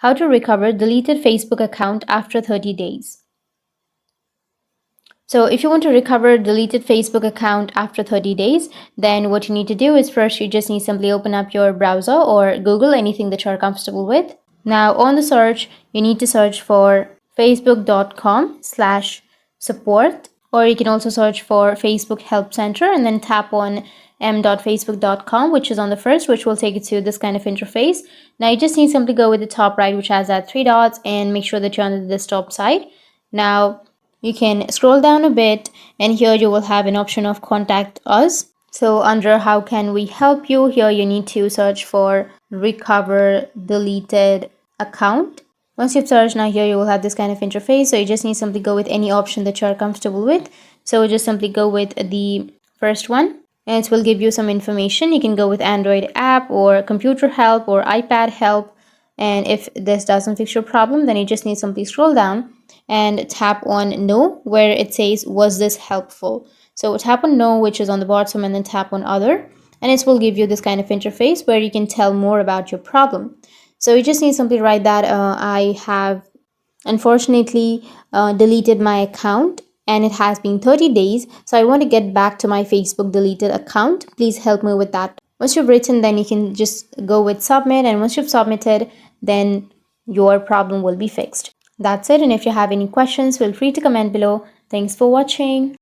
how to recover deleted Facebook account after 30 days. So if you want to recover deleted Facebook account after 30 days, then what you need to do is first you just need to simply open up your browser or Google, anything that you're comfortable with. Now on the search, you need to search for facebook.com/support, or you can also search for Facebook Help Center and then tap on m.facebook.com, which is on the first, which will take you to this kind of interface. Now you just need to simply go with the top right, which has that three dots, and make sure that you're on the desktop side. Now you can scroll down a bit, and here you will have an option of contact us. So under how can we help you, here you need to search for recover deleted account. Once you've searched, now here you will have this kind of interface. So you just need to simply go with any option that you're comfortable with. So just simply go with the first one, and it will give you some information. You can go with Android app or computer help or iPad help. And if this doesn't fix your problem, then you just need to simply scroll down and tap on no, where it says was this helpful. So tap on no, which is on the bottom, and then tap on other, and it will give you this kind of interface where you can tell more about your problem. So you just need to simply write that I have unfortunately deleted my account and it has been 30 days, so I want to get back to my Facebook deleted account. Please help me with that. Once you've written, then you can just go with submit, and once you've submitted, then your problem will be fixed. That's it, and if you have any questions, feel free to comment below. Thanks for watching.